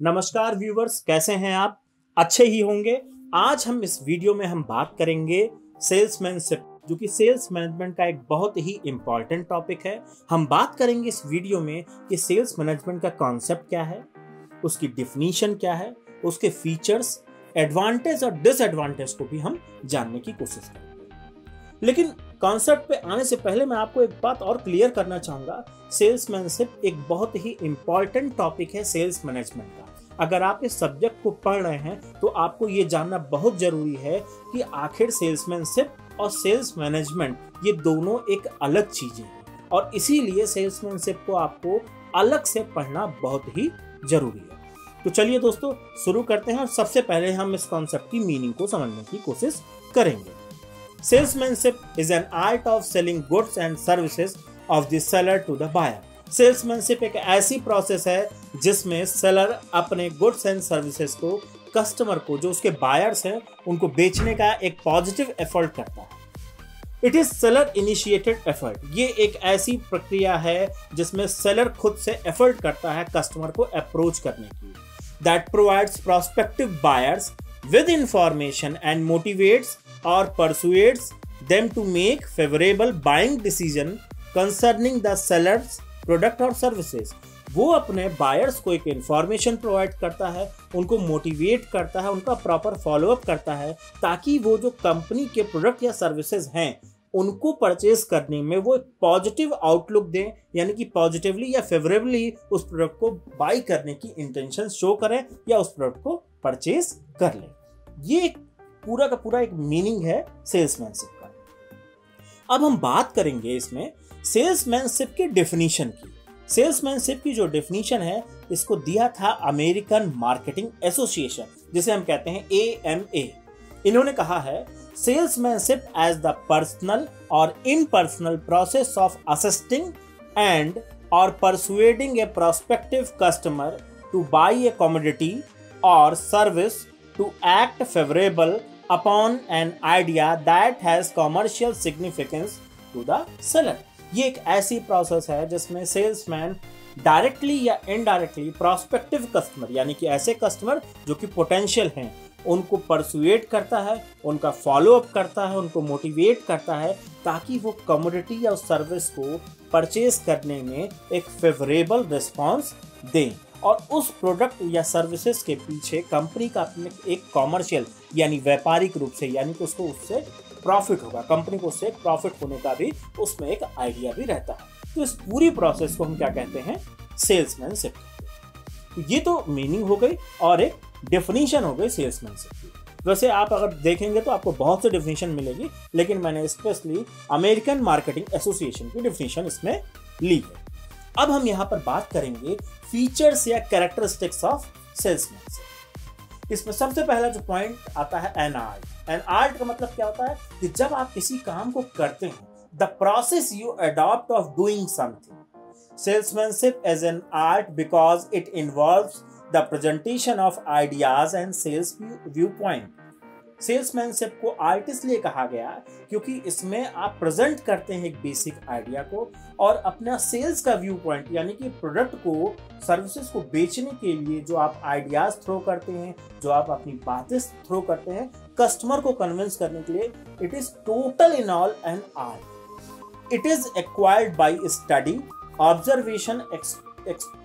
नमस्कार व्यूवर्स, कैसे हैं आप? अच्छे ही होंगे। आज हम इस वीडियो में हम बात करेंगे सेल्समैनशिप, जो कि सेल्स मैनेजमेंट का एक बहुत ही इंपॉर्टेंट टॉपिक है। हम बात करेंगे इस वीडियो में कि सेल्स मैनेजमेंट का कॉन्सेप्ट क्या है, उसकी डिफिनीशन क्या है, उसके फीचर्स, एडवांटेज और डिसएडवांटेज को भी हम जानने की कोशिश करेंगे। लेकिन कॉन्सेप्ट पे आने से पहले मैं आपको एक बात और क्लियर करना चाहूंगा। सेल्समैनशिप एक बहुत ही इंपॉर्टेंट टॉपिक है सेल्स मैनेजमेंट का। अगर आप इस सब्जेक्ट को पढ़ रहे हैं तो आपको ये जानना बहुत जरूरी है कि आखिर सेल्समैनशिप और सेल्स मैनेजमेंट ये दोनों एक अलग चीजें हैं, और इसीलिए सेल्समैनशिप को आपको अलग से पढ़ना बहुत ही जरूरी है। तो चलिए दोस्तों, शुरू करते हैं और सबसे पहले हम इस कॉन्सेप्ट की मीनिंग को समझने की कोशिश करेंगे। Salesmanship is an art of selling goods and services of the seller to the buyer. Salesmanship एक ऐसी प्रोसेस है जिसमें सेलर अपने गुड्स एंड सर्विसेज को कस्टमर को, जो उसके बायर्स हैं, उनको बेचने का एक पॉजिटिव एफर्ट करता है। It is seller initiated effort. ये एक ऐसी प्रक्रिया है जिसमें सेलर खुद से एफर्ट करता है कस्टमर को अप्रोच करने की। That provides prospective buyers with information and motivates or persuades them to make favorable buying decision concerning the seller's product or services. वो अपने बायर्स को एक इंफॉर्मेशन प्रोवाइड करता है, उनको मोटिवेट करता है, उनका प्रॉपर फॉलोअप करता है, ताकि वो जो कंपनी के प्रोडक्ट या सर्विसेज हैं उनको परचेज करने में वो एक पॉजिटिव आउटलुक दें, यानी कि पॉजिटिवली या फेवरेबली उस प्रोडक्ट को बाई करने की इंटेंशन शो करें या उस प्रोडक्ट को परचेज कर लें। ये पूरा का पूरा एक मीनिंग है सेल्समैनशिप का। अब हम बात करेंगे इसमें सेल्समैनशिप की डेफिनेशन की। सेल्समैनशिप की जो डेफिनेशन है, इसको दिया था अमेरिकन मार्केटिंग एसोसिएशन, जिसे हम कहते हैं AMA। इन्होंने कहा है, सेल्समैनशिप एज द पर्सनल और इनपर्सनल प्रोसेस ऑफ असिस्टिंग एंड और persuading A prospective customer two by A commodity और service to act favorable upon an idea that has commercial significance to the seller। ये एक ऐसी process है जिसमें salesman directly या indirectly prospective customer, यानी कि ऐसे कस्टमर जो कि पोटेंशियल हैं, उनको परसुएट करता है, उनका फॉलोअप करता है, उनको मोटिवेट करता है, ताकि वो कमोडिटी या सर्विस को परचेज करने में एक फेवरेबल रिस्पॉन्स दें, और उस प्रोडक्ट या सर्विसेज के पीछे कंपनी का अपने एक कॉमर्शियल यानी व्यापारिक रूप से, यानी कि उसको उससे प्रॉफिट होगा, कंपनी को उससे प्रॉफिट होने का भी उसमें एक आइडिया भी रहता है। तो इस पूरी प्रोसेस को हम क्या कहते हैं? सेल्समैनशिप। तो ये तो मीनिंग हो गई और एक डेफिनेशन हो गई सेल्समैनशिप की। वैसे आप अगर देखेंगे तो आपको बहुत से डेफिनेशन मिलेगी, लेकिन मैंने स्पेशली अमेरिकन मार्केटिंग एसोसिएशन की डेफिनेशन इसमें ली है। अब हम यहाँ पर बात करेंगे फीचर्स या कैरेक्टरिस्टिक्स ऑफ सेल्समैनशिप। इसमें सबसे पहला जो पॉइंट आता है एन आर्ट। एन आर्ट का मतलब क्या होता है कि जब आप किसी काम को करते हैं, the process you adopt of doing something. Salesmanship as an art because it involves the presentation of ideas and sales view point. Salesmanship को आर्ट इसलिए कहा गया क्योंकि इसमें आप प्रेजेंट करते हैं एक बेसिक आइडिया को, और अपना सेल्स का व्यू पॉइंट, यानी कि प्रोडक्ट को, सर्विसेज को बेचने के लिए जो आप आइडियाज थ्रो करते हैं, जो आप अपनी बातें थ्रो करते हैं कस्टमर को कन्विंस करने के लिए, it is total in all an art. It is acquired by study, observation,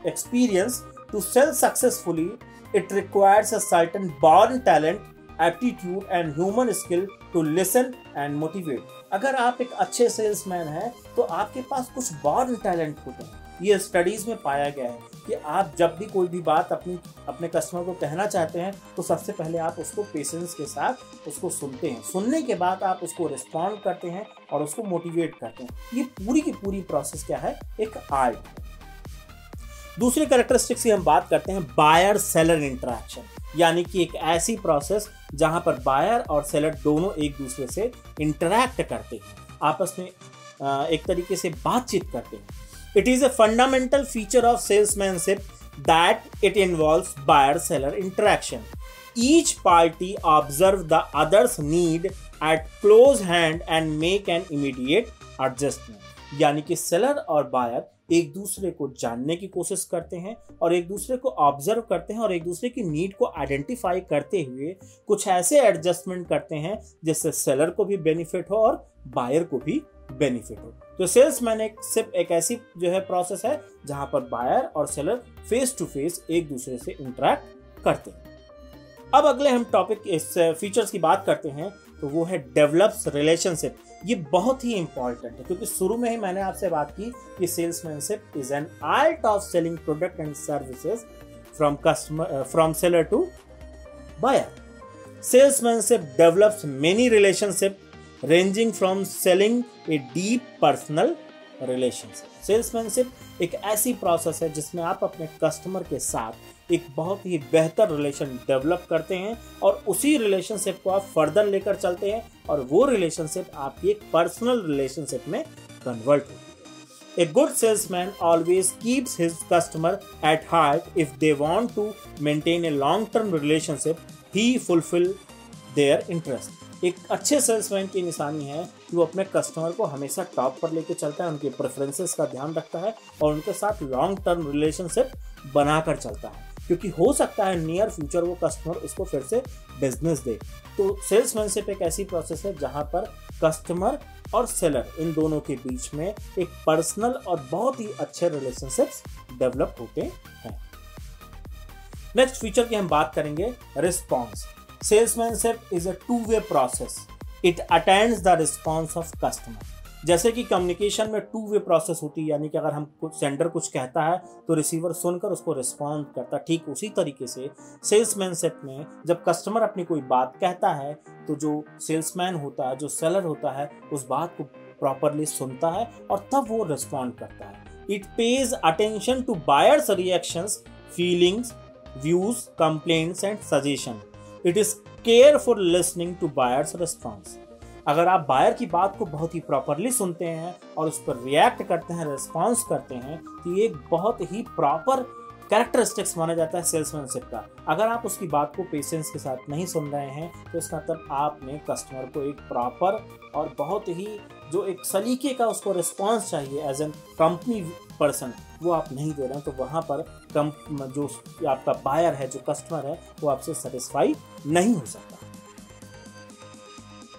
experience to sell successfully. It requires a certain born talent, aptitude and human skill to listen and motivate. अगर आप एक अच्छे salesman हैं तो आपके पास कुछ born talent होते हैं। ये स्टडीज में पाया गया है कि आप जब भी कोई भी बात अपने कस्टमर को कहना चाहते हैं तो सबसे पहले आप उसको पेशेंस के साथ उसको सुनते हैं, सुनने के बाद आप उसको रिस्पॉन्ड करते हैं और उसको मोटिवेट करते हैं। ये पूरी की पूरी प्रोसेस क्या है? एक आर्ट। दूसरी कैरेक्टरिस्टिक्स की हम बात करते हैं बायर सेलर इंटरेक्शन, यानी कि एक ऐसी प्रोसेस जहां पर बायर और सेलर दोनों एक दूसरे से इंटरैक्ट करते हैं, आपस में एक तरीके से बातचीत करते हैं। It is a fundamental feature of salesmanship that it involves buyer seller interaction. Each party observe the others need at close hand and make an immediate adjustment. यानी कि सेलर और बायर एक दूसरे को जानने की कोशिश करते हैं और एक दूसरे को ऑब्जर्व करते हैं और एक दूसरे की नीड को आइडेंटिफाई करते हुए कुछ ऐसे एडजस्टमेंट करते हैं जिससे सेलर को भी बेनिफिट हो और बायर को भी बेनिफिट हो। तो सेल्समैनशिप एक ऐसी जो है प्रोसेस है जहां पर बायर और सेलर फेस टू फेस एक दूसरे से इंटरेक्ट करते हैं। अब अगले हम टॉपिक इस फीचर्स की बात करते हैं तो वो है डेवलप्स रिलेशनशिप। ये बहुत ही इंपॉर्टेंट है क्योंकि शुरू में ही मैंने आपसे बात की कि salesmanship is an art of selling product and services from seller to buyer. Salesmanship develops many relationship ranging from selling a deep personal relationship। Salesmanship एक ऐसी प्रोसेस है जिसमें आप अपने कस्टमर के साथ एक बहुत ही बेहतर रिलेशन डेवलप करते हैं और उसी रिलेशनशिप को आप फर्दर लेकर चलते हैं और वो रिलेशनशिप आपकी एक पर्सनल रिलेशनशिप में कन्वर्ट होती है। A good salesman always keeps his customer at heart if they want to maintain a long-term relationship, he fulfill their interest। एक अच्छे सेल्समैन की निशानी है कि वो अपने कस्टमर को हमेशा टॉप पर लेके चलता है, उनके प्रेफरेंसेस का ध्यान रखता है और उनके साथ लॉन्ग टर्म रिलेशनशिप बनाकर चलता है, क्योंकि हो सकता है नियर फ्यूचर वो कस्टमर उसको फिर से बिजनेस दे। तो सेल्समैनशिप एक ऐसी प्रोसेस है जहां पर कस्टमर और सेलर इन दोनों के बीच में एक पर्सनल और बहुत ही अच्छे रिलेशनशिप्स डेवलप होते हैं। नेक्स्ट फीचर की हम बात करेंगे response. Salesmanship is a two-way process. It attends the response of customer। जैसे कि कम्युनिकेशन में टू वे प्रोसेस होती है, यानी कि अगर हम कुछ सेंडर कुछ कहता है तो रिसीवर सुनकर उसको रिस्पॉन्ड करता है, ठीक उसी तरीके से सेल्समैनशिप में जब कस्टमर अपनी कोई बात कहता है तो जो सेल्समैन होता है, जो सेलर होता है, उस बात को प्रॉपरली सुनता है और तब वो रिस्पॉन्ड करता है। It pays attention to buyers reactions, feelings, views, complaints and suggestion. It is careful listening to buyers response. अगर आप बायर की बात को बहुत ही प्रॉपरली सुनते हैं और उस पर रिएक्ट करते हैं, रिस्पॉन्स करते हैं, तो ये एक बहुत ही प्रॉपर कैरेक्टरिस्टिक्स माना जाता है सेल्समैनशिप का। अगर आप उसकी बात को पेशेंस के साथ नहीं सुन रहे हैं तो इसका मतलब आपने कस्टमर को एक प्रॉपर और बहुत ही जो एक सलीके का उसको रिस्पॉन्स चाहिए एज एन कंपनी पर्सन, वो आप नहीं दे रहे हैं, तो वहाँ पर जो आपका बायर है, जो कस्टमर है, वो आपसे सेटिस्फाई नहीं हो सकता।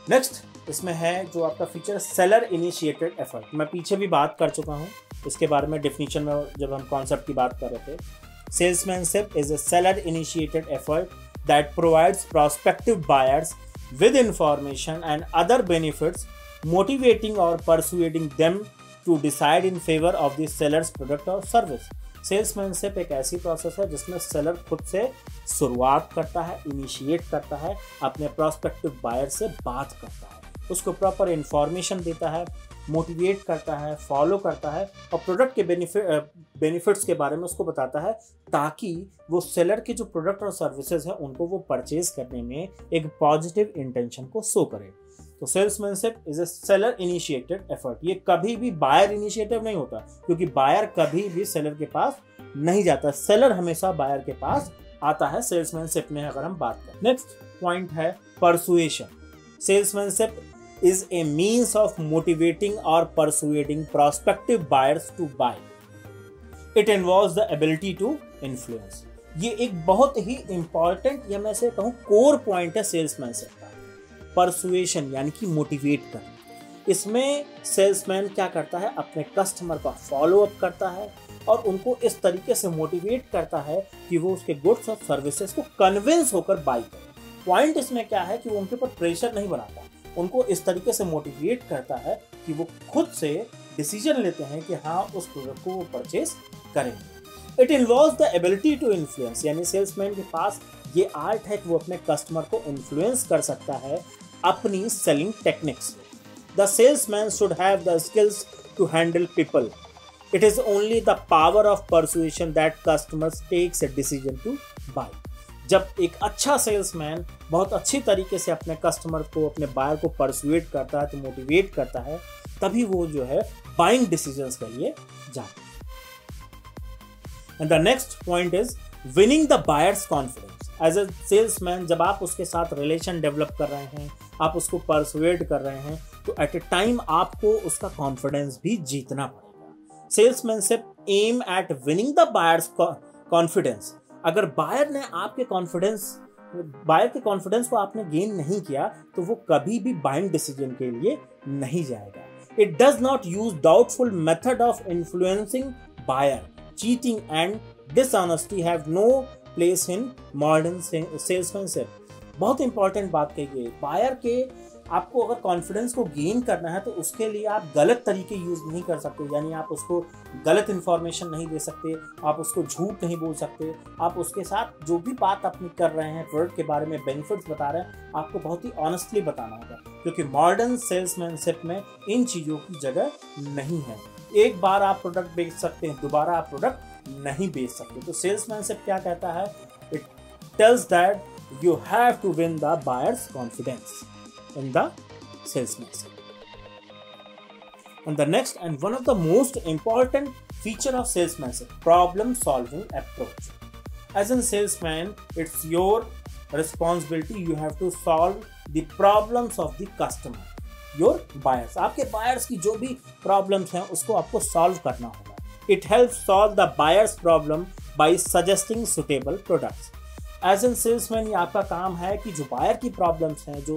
नेक्स्ट इसमें है जो आपका फीचर सेलर इनिशिएटेड एफर्ट। मैं पीछे भी बात कर चुका हूँ इसके बारे में डेफिनेशन में जब हम कॉन्सेप्ट की बात कर रहे थे। Salesmanship is a seller initiated effort that provides prospective buyers with information and other benefits, motivating or persuading them to decide in favor of the seller's product or service। Salesmanship एक ऐसी process है जिसमें seller खुद से शुरुआत करता है, initiate करता है, अपने प्रोस्पेक्टिव बायर से बात करता है, उसको प्रॉपर इंफॉर्मेशन देता है, मोटिवेट करता है, फॉलो करता है और प्रोडक्ट के बेनिफिट्स के बारे में उसको बताता है, ताकि वो सेलर के जो प्रोडक्ट और सर्विसेज हैं उनको वो परचेज करने में एक पॉजिटिव इंटेंशन को शो करे। तो salesmanship is a seller initiated effort. ये कभी भी बायर इनिशिएटिव नहीं होता, क्योंकि बायर कभी भी सेलर के पास नहीं जाता, सेलर हमेशा बायर के पास आता है सेल्समैनशिप में अगर हम बात करें। नेक्स्ट पॉइंट है persuasion. Salesmanship is a means of motivating or persuading prospective buyers to buy. It involves the ability to influence। ये एक बहुत ही इंपॉर्टेंट या मैं से कहूँ कोर पॉइंट है सेल्समैनशिप का। परसुएशन यानी कि मोटिवेट करना। इसमें सेल्समैन क्या करता है, अपने कस्टमर का फॉलो अप करता है और उनको इस तरीके से मोटिवेट करता है कि वो उसके गुड्स और सर्विसेज को कन्विंस होकर बाई करे। पॉइंट इसमें क्या है कि वो उनके ऊपर प्रेशर नहीं बनाता, उनको इस तरीके से मोटिवेट करता है कि वो खुद से डिसीजन लेते हैं कि हाँ उस प्रोडक्ट को वो परचेज करेंगे। It involves the ability to influence, यानी सेल्समैन के पास ये आर्ट है कि वो अपने कस्टमर को इन्फ्लुएंस कर सकता है अपनी selling techniques. The salesman should have the skills to handle people. It is only the power of persuasion that customers takes a decision to buy. जब एक अच्छा सेल्समैन बहुत अच्छी तरीके से अपने कस्टमर को, अपने बायर को परसुएट करता है, तो मोटिवेट करता है, तभी वो जो है बाइंग डिसीजंस के लिए जाता है। And the next point is winning the buyers confidence. As a salesman जब आप उसके साथ रिलेशन डेवलप कर रहे हैं, आप उसको परसुएट कर रहे हैं, तो एट ए टाइम आपको उसका कॉन्फिडेंस भी जीतना पड़ेगा। Salesmanship aim at winning the buyers confidence. अगर बायर ने आपके बायर के कॉन्फिडेंस को आपने गेन नहीं किया तो वो कभी भी बाइंग डिसीजन के लिए नहीं जाएगा। It does not use doubtful method of influencing buyer. Cheating and dishonesty have no place in modern salesmanship. बहुत इंपॉर्टेंट बात कही गई, बायर के आपको अगर कॉन्फिडेंस को गेन करना है तो उसके लिए आप गलत तरीके यूज नहीं कर सकते, यानी आप उसको गलत इंफॉर्मेशन नहीं दे सकते, आप उसको झूठ नहीं बोल सकते। आप उसके साथ जो भी बात अपनी कर रहे हैं, प्रोडक्ट के बारे में बेनिफिट्स बता रहे हैं, आपको बहुत ही ऑनेस्टली बताना होगा, क्योंकि मॉडर्न सेल्समैनशिप में इन चीज़ों की जगह नहीं है। एक बार आप प्रोडक्ट बेच सकते हैं, दोबारा आप प्रोडक्ट नहीं बेच सकते। तो सेल्समैनशिप क्या कहता है? It tells that you have to win the buyers confidence in the salesmanship. And the next and one of the most important feature of salesmanship, problem solving approach. As a salesman, it's your responsibility, you have to solve the problems of the customer, your buyers. आपके buyers की जो भी problems हैं उसको आपको solve करना होगा. It helps solve the buyer's problem by suggesting suitable products. As an salesman ये आपका काम है कि जो बायर की प्रॉब्लम्स हैं, जो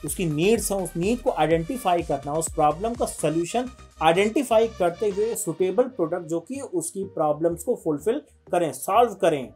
उसकी नीड्स हैं, उस नीड को आइडेंटिफाई करना, उस प्रॉब्लम का सॉल्यूशन आइडेंटिफाई करते हुए सुटेबल प्रोडक्ट जो कि उसकी प्रॉब्लम्स को फुलफिल करें, सॉल्व करें,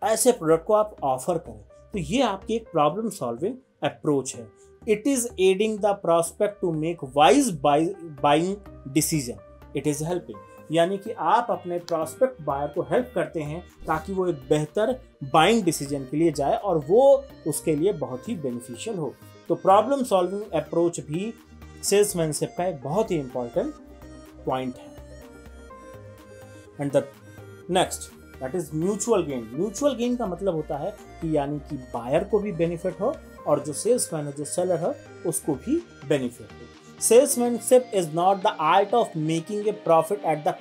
ऐसे प्रोडक्ट को आप ऑफर करें। तो ये आपकी एक प्रॉब्लम सॉल्विंग अप्रोच है। It is aiding the prospect to make wise buying decision. It is helping, यानी कि आप अपने प्रॉस्पेक्ट बायर को हेल्प करते हैं ताकि वो एक बेहतर बाइंग डिसीजन के लिए जाए और वो उसके लिए बहुत ही बेनिफिशियल हो। तो प्रॉब्लम सॉल्विंग अप्रोच भी सेल्समैनशिप का एक बहुत ही इंपॉर्टेंट पॉइंट है। And the next that is mutual gain. Mutual gain का मतलब होता है कि यानी कि बायर को भी बेनिफिट हो और जो सेल्समैन है, जो सेलर है, उसको भी बेनिफिट हो। Salesmanship is not the art of making a profit at the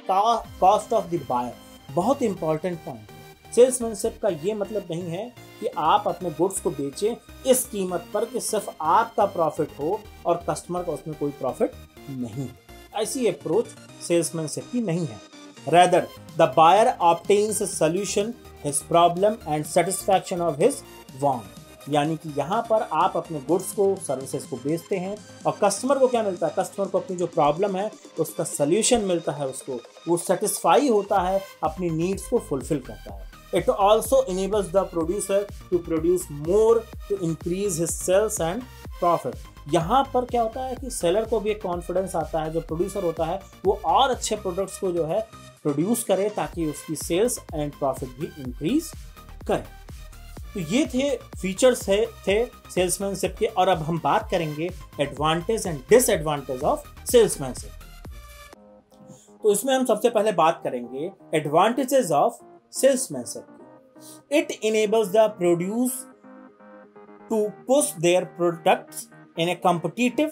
cost of the buyer. बहुत इंपॉर्टेंट पॉइंट है। सेल्समैनशिप का ये मतलब नहीं है कि आप अपने गुड्स को बेचें इस कीमत पर कि सिर्फ आपका प्रॉफिट हो और कस्टमर का उसमें कोई प्रॉफिट नहीं। ऐसी अप्रोच सेल्समैनशिप की नहीं है। Rather, the buyer obtains a solution, his problem and satisfaction of his want. यानी कि यहाँ पर आप अपने गुड्स को, सर्विसेज को बेचते हैं और कस्टमर को क्या मिलता है? कस्टमर को अपनी जो प्रॉब्लम है उसका सल्यूशन मिलता है, उसको वो सेटिस्फाई होता है, अपनी नीड्स को फुलफिल करता है। It also enables the producer to produce more to increase his sales and profit. यहाँ पर क्या होता है कि सेलर को भी एक कॉन्फिडेंस आता है, जो प्रोड्यूसर होता है वो और अच्छे प्रोडक्ट्स को जो है प्रोड्यूस करे ताकि उसकी सेल्स एंड प्रॉफिट भी इंक्रीज करे। तो ये थे फीचर्स थे सेल्समैनशिप के। और अब हम बात करेंगे advantage and disadvantage of salesmanship. तो इसमें हम सबसे पहले बात करेंगे advantages of salesmanship. It enables the produce to push their products in a competitive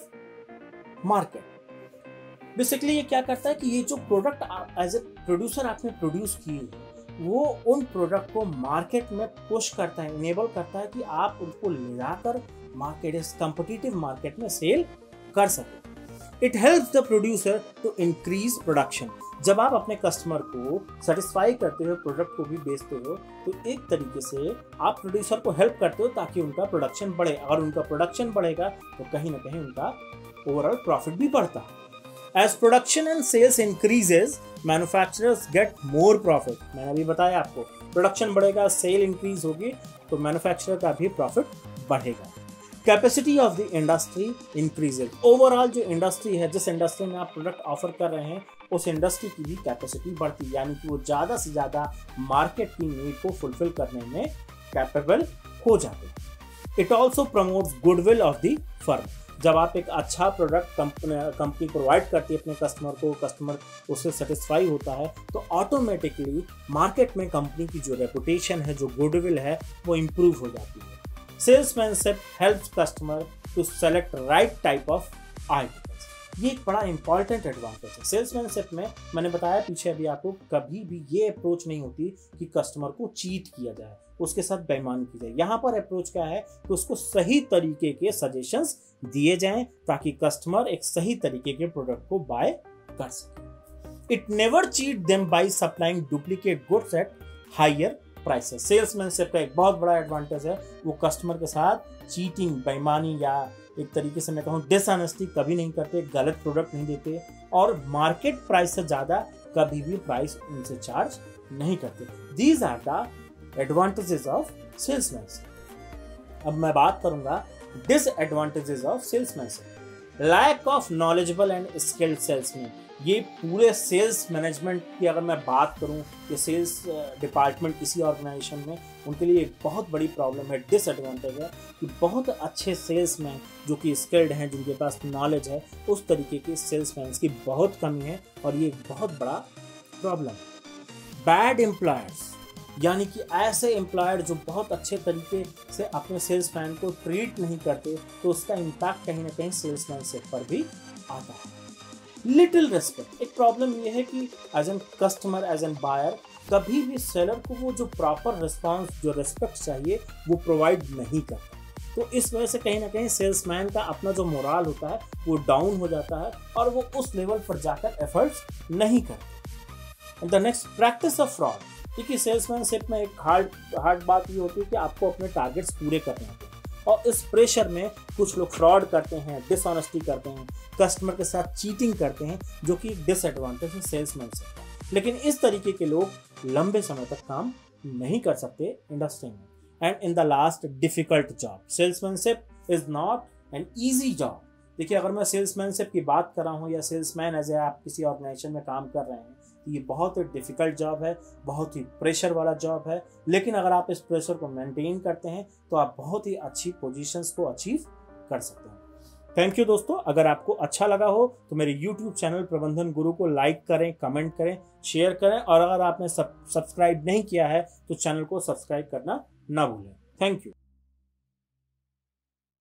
market. Basically ये क्या करता है कि ये जो प्रोडक्ट एज ए प्रोड्यूसर आपने प्रोड्यूस किए वो उन प्रोडक्ट को मार्केट में पुश करता है, इनेबल करता है कि आप उनको ले जाकर मार्केट, इस कॉम्पिटिटिव मार्केट में सेल कर सकें। It helps the producer to increase production. जब आप अपने कस्टमर को सेटिस्फाई करते हो, प्रोडक्ट को भी बेचते हो, तो एक तरीके से आप प्रोड्यूसर को हेल्प करते हो ताकि उनका प्रोडक्शन बढ़े। अगर उनका प्रोडक्शन बढ़ेगा तो कहीं ना कहीं उनका ओवरऑल प्रॉफिट भी बढ़ता है। As production and sales increases, manufacturers get more profit. मैंने अभी बताया आपको, प्रोडक्शन बढ़ेगा, सेल इंक्रीज होगी तो मैन्युफैक्चरर का भी प्रॉफिट बढ़ेगा। Capacity of the industry increases. Overall जो इंडस्ट्री है, जिस इंडस्ट्री में आप प्रोडक्ट ऑफर कर रहे हैं, उस इंडस्ट्री की भी कैपेसिटी बढ़ती है, यानी कि वो ज़्यादा से ज़्यादा मार्केट की नीड को फुलफिल करने में कैपेबल हो जाते हैं। It also promotes goodwill of the firm. जब आप एक अच्छा प्रोडक्ट कंपनी प्रोवाइड करती है अपने कस्टमर को, कस्टमर उससे सेटिस्फाई होता है, तो ऑटोमेटिकली मार्केट में कंपनी की जो रेपुटेशन है, जो गुडविल है, वो इम्प्रूव हो जाती है। Salesmanship helps customer to select right type of articles. ये एक बड़ा इंपॉर्टेंट एडवांटेज है सेल्समैनशिप में। मैंने बताया पीछे अभी आपको, कभी भी ये अप्रोच नहीं होती कि कस्टमर को चीट किया जाए, उसके साथ बेईमानी की जाए। यहाँ पर अप्रोच क्या है कि उसको सही तरीके के सजेशंस दिए जाएं ताकि कस्टमर एक सही तरीके के प्रोडक्ट को बाय कर सके। It never cheat them by supplying duplicate goods at higher prices. Salesmanship का एक बहुत बड़ा एडवांटेज है, वो कस्टमर के साथ चीटिंग, बेईमानी या एक तरीके से मैं कहूँ डिसऑनेस्टी कभी नहीं करते, गलत प्रोडक्ट नहीं देते और मार्केट प्राइस से ज़्यादा कभी भी प्राइस उनसे चार्ज नहीं करते। These are the advantages of salesmanship. अब मैं बात करूंगा disadvantages of salesmanship. Lack of knowledgeable and skilled salesman. ये पूरे सेल्स मैनेजमेंट की अगर मैं बात करूं कि सेल्स डिपार्टमेंट किसी ऑर्गेनाइजेशन में, उनके लिए एक बहुत बड़ी प्रॉब्लम है, डिसएडवांटेज है कि बहुत अच्छे सेल्समैन जो कि स्किल्ड हैं, जिनके पास नॉलेज है, उस तरीके के सेल्समैन की बहुत कमी है और ये एक बहुत बड़ा प्रॉब्लम। बैड एम्प्लॉयर्स, यानी कि ऐसे एम्प्लॉयर जो बहुत अच्छे तरीके से अपने सेल्समैन को ट्रीट नहीं करते, तो उसका इम्पैक्ट कहीं ना कहीं सेल्समैनशिप पर भी आता है। लिटिल रिस्पेक्ट, एक प्रॉब्लम ये है कि as an customer, as an buyer, कभी भी सेलर को वो जो प्रॉपर रिस्पॉन्स, जो रिस्पेक्ट चाहिए, वो प्रोवाइड नहीं करता। तो इस वजह से कहीं ना कहीं सेल्समैन का अपना जो मोराल होता है वो डाउन हो जाता है और वो उस लेवल पर जाकर एफर्ट्स नहीं करते। And the next, practice of fraud. देखिए सेल्समैनशिप में एक हार्ड बात ये होती है कि आपको अपने टारगेट्स पूरे करने होते हैं और इस प्रेशर में कुछ लोग फ्रॉड करते हैं, डिसऑनेस्टी करते हैं, कस्टमर के साथ चीटिंग करते हैं, जो कि डिसएडवांटेज है सेल्समैनशिप का। लेकिन इस तरीके के लोग लंबे समय तक काम नहीं कर सकते इंडस्ट्री में। And in the last, difficult job. Salesmanship is not an easy job. देखिए अगर मैं सेल्समैनशिप की बात कर रहा हूँ या सेल्समैन एज ए आप किसी ऑर्गेनाइजेशन में काम कर रहे हैं, तो ये बहुत ही डिफिकल्ट जॉब है, बहुत ही प्रेशर वाला जॉब है। लेकिन अगर आप इस प्रेशर को मेंटेन करते हैं तो आप बहुत ही अच्छी पोजीशंस को अचीव कर सकते हैं। थैंक यू दोस्तों। अगर आपको अच्छा लगा हो तो मेरे YouTube चैनल प्रबंधन गुरु को लाइक करें, कमेंट करें, शेयर करें और अगर आपने सब्सक्राइब नहीं किया है तो चैनल को सब्सक्राइब करना ना भूलें। Thank you.